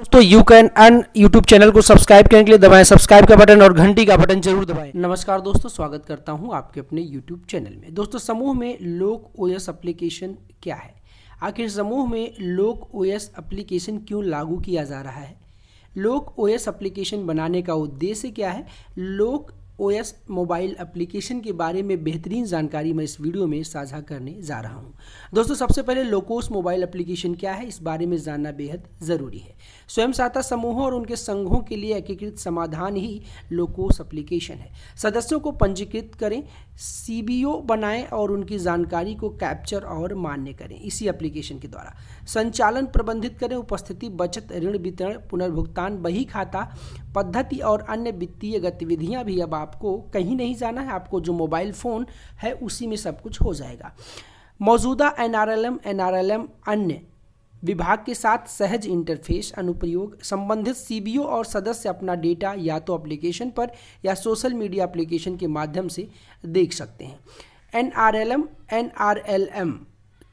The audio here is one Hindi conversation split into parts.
दोस्तों you can earn YouTube channel को सब्सक्राइब करने के लिए दबाएं सब्सक्राइब का बटन और घंटी का बटन जरूर दबाएं। नमस्कार दोस्तों, स्वागत करता हूं आपके अपने यूट्यूब चैनल में। दोस्तों समूह में लोक ओएस एप्लीकेशन क्या है? आखिर समूह में लोक ओएस एप्लीकेशन क्यों लागू किया जा रहा है? लोक ओएस एप्लीकेशन बनाने का उद्देश्य क्या है? लोक ओएस मोबाइल एप्लीकेशन के बारे में बेहतरीन जानकारी मैं इस वीडियो में साझा करने जा रहा हूं। दोस्तों सबसे पहले लोकोस मोबाइल एप्लीकेशन क्या है, इस बारे में जानना बेहद ज़रूरी है। स्वयं सहायता समूहों और उनके संघों के लिए एकीकृत समाधान ही लोकोस एप्लीकेशन है। सदस्यों को पंजीकृत करें, सीबीओ बनाएं और उनकी जानकारी को कैप्चर और मान्य करें। इसी एप्लीकेशन के द्वारा संचालन प्रबंधित करें, उपस्थिति, बचत, ऋण वितरण, पुनर्भुगतान, बही खाता पद्धति और अन्य वित्तीय गतिविधियां भी अब आपको कहीं नहीं जाना है। आपको जो मोबाइल फ़ोन है उसी में सब कुछ हो जाएगा। मौजूदा एनआरएलएम अन्य विभाग के साथ सहज इंटरफेस अनुप्रयोग, संबंधित सीबीओ और सदस्य अपना डेटा या तो एप्लीकेशन पर या सोशल मीडिया एप्लीकेशन के माध्यम से देख सकते हैं। एनआरएलएम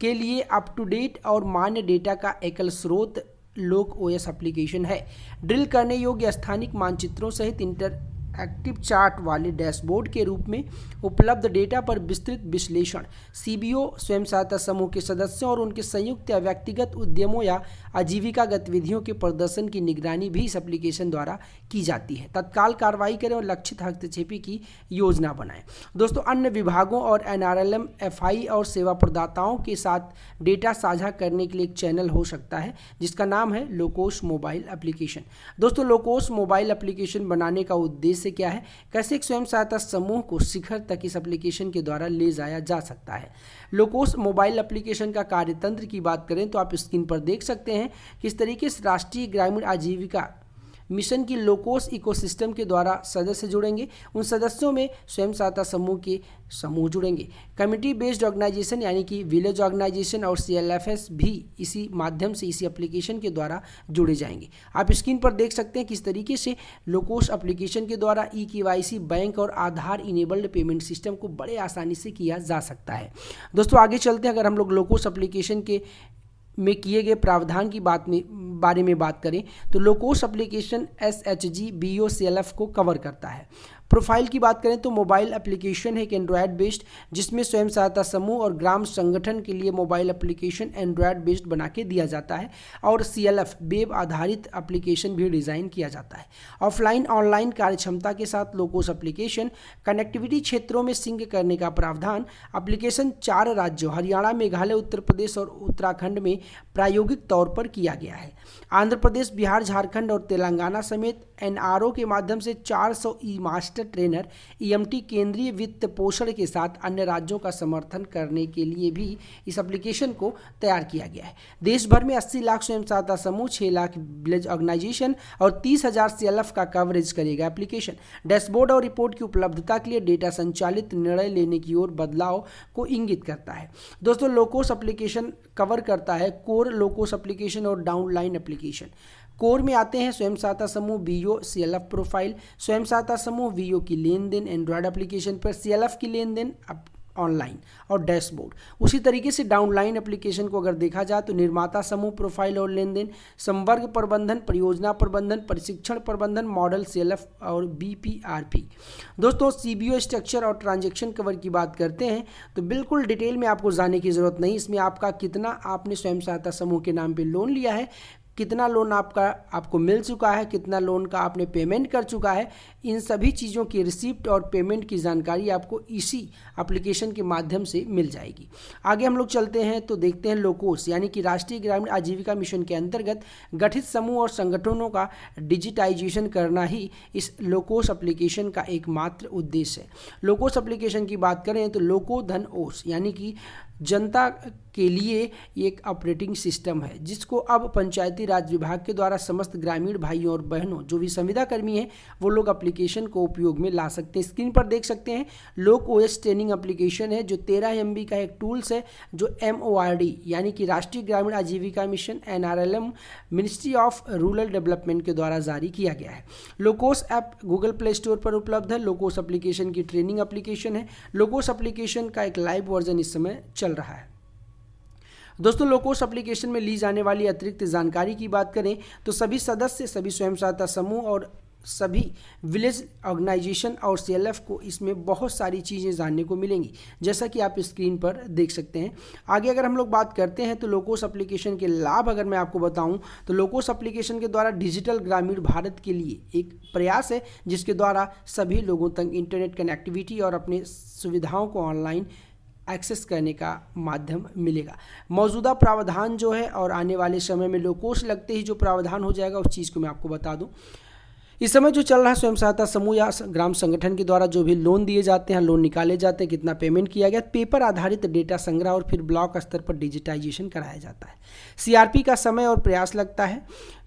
के लिए अप टू डेट और मान्य डेटा का एकल स्रोत लोक ओएस एप्लीकेशन है। ड्रिल करने योग्य स्थानिक मानचित्रों सहित इंटरएक्टिव चार्ट वाले डैशबोर्ड के रूप में उपलब्ध डेटा पर विस्तृत विश्लेषण, सीबीओ, स्वयं सहायता समूह के सदस्यों और उनके संयुक्त या व्यक्तिगत उद्यमों या आजीविका गतिविधियों के प्रदर्शन की निगरानी भी इस एप्लीकेशन द्वारा की जाती है। तत्काल कार्रवाई करें और लक्षित हस्तक्षेपी की योजना बनाएं। दोस्तों अन्य विभागों और एनआरएलएम, एफआई और सेवा प्रदाताओं के साथ डेटा साझा करने के लिए एक चैनल हो सकता है जिसका नाम है लोकोस मोबाइल एप्लीकेशन। दोस्तों लोकोस मोबाइल एप्लीकेशन बनाने का उद्देश्य क्या है? कैसे एक स्वयं सहायता समूह को शिखर तक इस एप्लीकेशन के द्वारा ले जाया जा सकता है? लोकोस मोबाइल एप्लीकेशन का कार्यतंत्र की बात करें तो आप स्क्रीन पर देख सकते हैं किस तरीके से राष्ट्रीय ग्रामीण आजीविका मिशन की लोकोस इकोसिस्टम के द्वारा सदस्य जुड़ेंगे। उन सदस्यों में स्वयं सहायता समूह के समूह जुड़ेंगे। कम्युनिटी बेस्ड ऑर्गेनाइजेशन यानी कि विलेज ऑर्गेनाइजेशन और सीएलएफएस भी इसी माध्यम से इसी एप्लीकेशन के द्वारा जुड़े जाएंगे। आप स्क्रीन पर देख सकते हैं किस तरीके से लोकोस एप्लीकेशन के द्वारा ई-केवाईसी, बैंक और आधार इनेबल्ड पेमेंट सिस्टम को बड़े आसानी से किया जा सकता है। दोस्तों आगे चलते हैं, अगर हम लोग लोकोस एप्लीकेशन के में किए गए प्रावधान की बारे में बात करें तो लोकोस एप्लीकेशन एसएचजी बीओसीएलएफ को कवर करता है। प्रोफाइल की बात करें तो मोबाइल एप्लीकेशन है एक एंड्रॉयड बेस्ड, जिसमें स्वयं सहायता समूह और ग्राम संगठन के लिए मोबाइल एप्लीकेशन एंड्रॉयड बेस्ड बना के दिया जाता है और सीएलएफ वेब आधारित एप्लीकेशन भी डिज़ाइन किया जाता है। ऑफलाइन ऑनलाइन कार्यक्षमता के साथ लोकोस एप्लीकेशन कनेक्टिविटी क्षेत्रों में सिंक करने का प्रावधान। एप्लीकेशन 4 राज्यों हरियाणा, मेघालय, उत्तर प्रदेश और उत्तराखंड में प्रायोगिक तौर पर किया गया है। आंध्र प्रदेश, बिहार, झारखंड और तेलंगाना समेत एनआरओ के माध्यम से 400 ई मास्टर ट्रेनर ईएमटी केंद्रीय वित्त पोषण के साथ अन्य राज्यों का समर्थन करने के लिए भी इस एप्लीकेशन को तैयार किया गया है। देश भर में 80 लाख स्वयं सहायता समूह, 6 लाख विलेज ऑर्गेनाइजेशन और 30,000 सीएलएफ का कवरेज करेगा एप्लीकेशन। डैशबोर्ड और रिपोर्ट की उपलब्धता के लिए डेटा संचालित निर्णय लेने की ओर बदलाव को इंगित करता है। दोस्तों लोकोस एप्लीकेशन कवर करता है कोर लोकोस एप्लीकेशन और डाउनलाइन एप्लीकेशन। कोर में आते हैं स्वयं सहायता समूह, वीओ, सीएलएफ प्रोफाइल, स्वयं सहायता समूह वीओ की लेन देन एंड्रॉयड एप्लीकेशन पर, सीएलएफ की लेन देन ऑनलाइन और डैशबोर्ड। उसी तरीके से डाउनलाइन एप्लीकेशन को अगर देखा जाए तो निर्माता समूह प्रोफाइल और लेन देन, संवर्ग प्रबंधन, परियोजना प्रबंधन, प्रशिक्षण प्रबंधन, मॉडल, सीएलएफ और बीपीआरपी। दोस्तों सीबीओ स्ट्रक्चर और ट्रांजैक्शन कवर की बात करते हैं तो बिल्कुल डिटेल में आपको जाने की ज़रूरत नहीं। इसमें आपका कितना आपने स्वयं सहायता समूह के नाम पर लोन लिया है, कितना लोन आपको मिल चुका है, कितना लोन का आपने पेमेंट कर चुका है, इन सभी चीज़ों की रिसिप्ट और पेमेंट की जानकारी आपको इसी एप्लीकेशन के माध्यम से मिल जाएगी। आगे हम लोग चलते हैं तो देखते हैं लोकोस यानी कि राष्ट्रीय ग्रामीण आजीविका मिशन के अंतर्गत गठित समूह और संगठनों का डिजिटाइजेशन करना ही इस लोकोस एप्लीकेशन का एकमात्र उद्देश्य है। लोकोस एप्लीकेशन की बात करें तो लोको धन ओस यानी कि जनता के लिए एक ऑपरेटिंग सिस्टम है जिसको अब पंचायती राज विभाग के द्वारा समस्त ग्रामीण भाइयों और बहनों जो भी संविदा कर्मी हैं वो लोग एप्लीकेशन को उपयोग में ला सकते हैं। स्क्रीन पर देख सकते हैं लोक ओएस ट्रेनिंग एप्लीकेशन है जो 13 MB का एक टूल्स है जो MORD यानी कि राष्ट्रीय ग्रामीण आजीविका mission NRLM ministry of rural development के द्वारा जारी किया गया है। Locos app Google play store पर उपलब्ध है। लोकोस एप्लीकेशन की ट्रेनिंग एप्लीकेशन है। लोकोस एप्लीकेशन का एक लाइव वर्जन इस समय चल रहा है। दोस्तों लोकोस एप्लीकेशन में ली जाने वाली अतिरिक्त जानकारी की बात करें तो सभी सदस्य, सभी स्वयं सहायता समूह और सभी विलेज ऑर्गेनाइजेशन और CLF को इसमें बहुत सारी चीज़ें जानने को मिलेंगी, जैसा कि आप स्क्रीन पर देख सकते हैं। आगे अगर हम लोग बात करते हैं तो लोकोस एप्लीकेशन के लाभ अगर मैं आपको बताऊं तो लोकोस एप्लीकेशन के द्वारा डिजिटल ग्रामीण भारत के लिए एक प्रयास है जिसके द्वारा सभी लोगों तक इंटरनेट कनेक्टिविटी और अपने सुविधाओं को ऑनलाइन एक्सेस करने का माध्यम मिलेगा। मौजूदा प्रावधान जो है और आने वाले समय में लोकोस लगते ही जो प्रावधान हो जाएगा उस चीज़ को मैं आपको बता दूं। इस समय जो चल रहा है स्वयं सहायता समूह या ग्राम संगठन के द्वारा जो भी लोन दिए जाते हैं, लोन निकाले जाते हैं, कितना पेमेंट किया गया, पेपर आधारित डेटा संग्रह और फिर ब्लॉक स्तर पर डिजिटाइजेशन कराया जाता है। CRP का समय और प्रयास लगता है,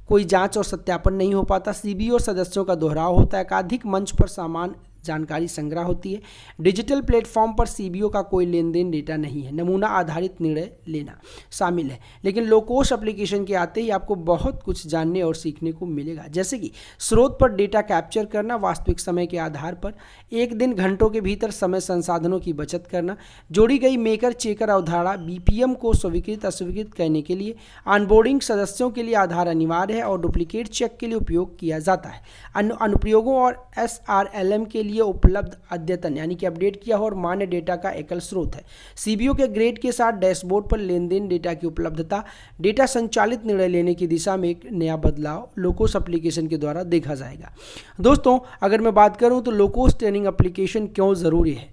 कोई जांच और सत्यापन नहीं हो पाता। CBO सदस्यों का दोहराव होता है, एकाधिक मंच पर समान जानकारी संग्रह होती है। डिजिटल प्लेटफॉर्म पर CBO का कोई लेन देन डेटा नहीं है। नमूना आधारित निर्णय लेना शामिल है। लेकिन लोकोस एप्लीकेशन के आते ही आपको बहुत कुछ जानने और सीखने को मिलेगा, जैसे कि स्रोत पर डेटा कैप्चर करना, वास्तविक समय के आधार पर एक दिन घंटों के भीतर समय संसाधनों की बचत करना, जोड़ी गई मेकर चेकर अवधारणा, BPM को स्वीकृत अस्वीकृत करने के लिए ऑनबोर्डिंग सदस्यों के लिए आधार अनिवार्य है और डुप्लीकेट चेक के लिए उपयोग किया जाता है। अनुप्रयोगों और SRLM के लिए उपलब्ध अद्यतन यानी कि अपडेट किया हो और मान्य डेटा का एकल स्रोत है। CBO के ग्रेड के साथ डैशबोर्ड पर लेन देन डेटा की उपलब्धता, डेटा संचालित निर्णय लेने की दिशा में एक नया बदलाव लोकोस एप्लीकेशन के द्वारा देखा जाएगा। दोस्तों अगर मैं बात करूं तो लोकोस ट्रेनिंग एप्लीकेशन क्यों ज़रूरी है।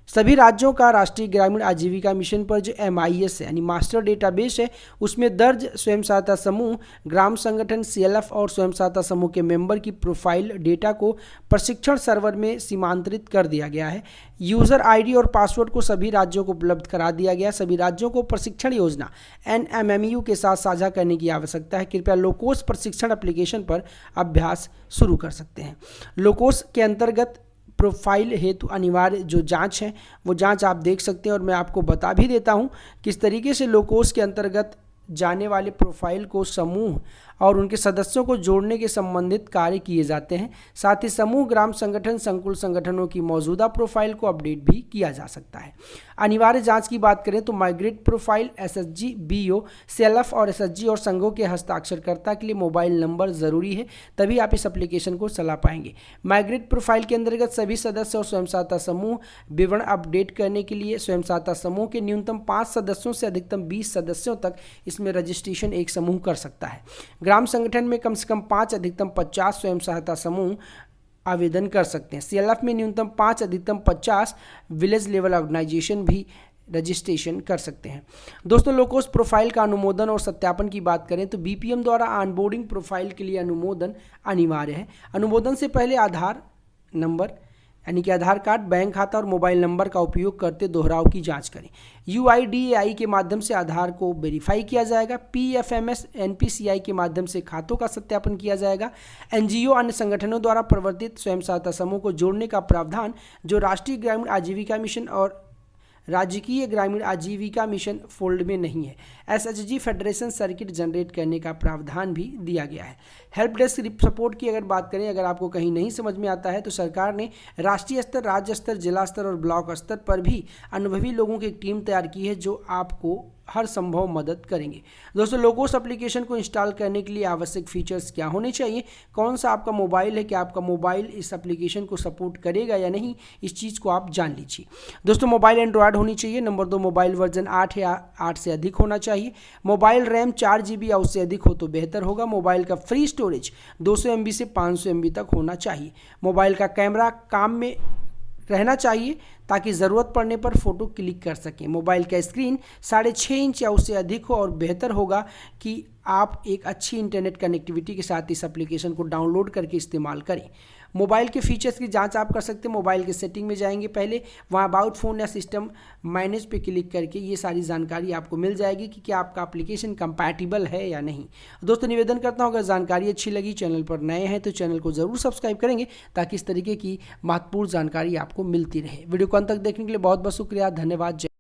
सभी राज्यों का राष्ट्रीय ग्रामीण आजीविका मिशन पर जो MIS है यानी मास्टर डेटाबेस है, उसमें दर्ज स्वयं सहायता समूह, ग्राम संगठन, CLF और स्वयं सहायता समूह के मेंबर की प्रोफाइल डेटा को प्रशिक्षण सर्वर में सीमांतरित कर दिया गया है। यूज़र ID और पासवर्ड को सभी राज्यों को उपलब्ध करा दिया गया। सभी राज्यों को प्रशिक्षण योजना NMMU के साथ साझा करने की आवश्यकता है। कृपया लोकोस प्रशिक्षण एप्लीकेशन पर अभ्यास शुरू कर सकते हैं। लोकोस के अंतर्गत प्रोफाइल हेतु अनिवार्य जो जांच है वो जांच आप देख सकते हैं और मैं आपको बता भी देता हूं किस तरीके से लोकोस के अंतर्गत जाने वाले प्रोफाइल को समूह और उनके सदस्यों को जोड़ने के संबंधित कार्य किए जाते हैं। साथ ही समूह, ग्राम संगठन, संकुल संगठनों की मौजूदा प्रोफाइल को अपडेट भी किया जा सकता है। अनिवार्य जांच की बात करें तो migrate profile, SHG, BO, CLF और SHG और संघों के हस्ताक्षरकर्ता के लिए मोबाइल नंबर ज़रूरी है, तभी आप इस एप्लीकेशन को चला पाएंगे। माइग्रेट प्रोफाइल के अंतर्गत सभी सदस्य और स्वयं सहायता समूह विवरण अपडेट करने के लिए स्वयं सहायता समूह के न्यूनतम 5 सदस्यों से अधिकतम 20 सदस्यों तक इसमें रजिस्ट्रेशन एक समूह कर सकता है। ग्राम संगठन में कम से कम 5 अधिकतम 50 स्वयं सहायता समूह आवेदन कर सकते हैं। CLF में न्यूनतम 5 अधिकतम 50 विलेज लेवल ऑर्गेनाइजेशन भी रजिस्ट्रेशन कर सकते हैं। दोस्तों लोकोस प्रोफाइल का अनुमोदन और सत्यापन की बात करें तो BPM द्वारा ऑनबोर्डिंग प्रोफाइल के लिए अनुमोदन अनिवार्य है। अनुमोदन से पहले आधार नंबर यानी कि आधार कार्ड, बैंक खाता और मोबाइल नंबर का उपयोग करते दोहराव की जांच करें। UIDAI के माध्यम से आधार को वेरीफाई किया जाएगा। PFMS NPCI के माध्यम से खातों का सत्यापन किया जाएगा। NGO अन्य संगठनों द्वारा प्रवर्तित स्वयं सहायता समूह को जोड़ने का प्रावधान जो राष्ट्रीय ग्रामीण आजीविका मिशन और राजकीय ग्रामीण आजीविका मिशन फोल्ड में नहीं है। SHG फेडरेशन सर्किट जनरेट करने का प्रावधान भी दिया गया है। हेल्प डेस्क सपोर्ट की अगर बात करें, अगर आपको कहीं नहीं समझ में आता है तो सरकार ने राष्ट्रीय स्तर, राज्य स्तर, जिला स्तर और ब्लॉक स्तर पर भी अनुभवी लोगों की एक टीम तैयार की है जो आपको हर संभव मदद करेंगे। दोस्तों लोकोस एप्लीकेशन को इंस्टॉल करने के लिए आवश्यक फीचर्स क्या होने चाहिए, कौन सा आपका मोबाइल है, क्या आपका मोबाइल इस एप्लीकेशन को सपोर्ट करेगा या नहीं, इस चीज़ को आप जान लीजिए। दोस्तों मोबाइल एंड्रॉयड होनी चाहिए। नंबर 2, मोबाइल वर्जन 8 या 8 से अधिक होना चाहिए। मोबाइल रैम 4 GB या उससे अधिक हो तो बेहतर होगा। मोबाइल का फ्री स्टोरेज 200 MB से 500 MB तक होना चाहिए। मोबाइल का कैमरा काम में रहना चाहिए ताकि ज़रूरत पड़ने पर फ़ोटो क्लिक कर सकें। मोबाइल का स्क्रीन 6.5 इंच या उससे अधिक हो और बेहतर होगा कि आप एक अच्छी इंटरनेट कनेक्टिविटी के साथ इस एप्लीकेशन को डाउनलोड करके इस्तेमाल करें। मोबाइल के फीचर्स की जांच आप कर सकते हैं। मोबाइल के सेटिंग में जाएंगे, पहले वहाँ अबाउट फ़ोन या सिस्टम मैनेज पे क्लिक करके ये सारी जानकारी आपको मिल जाएगी कि क्या आपका एप्लीकेशन कंपैटिबल है या नहीं। दोस्तों निवेदन करता हूँ अगर जानकारी अच्छी लगी, चैनल पर नए हैं तो चैनल को ज़रूर सब्सक्राइब करेंगे ताकि इस तरीके की महत्वपूर्ण जानकारी आपको मिलती रहे। वीडियो को अंत तक देखने के लिए बहुत बहुत शुक्रिया, धन्यवाद।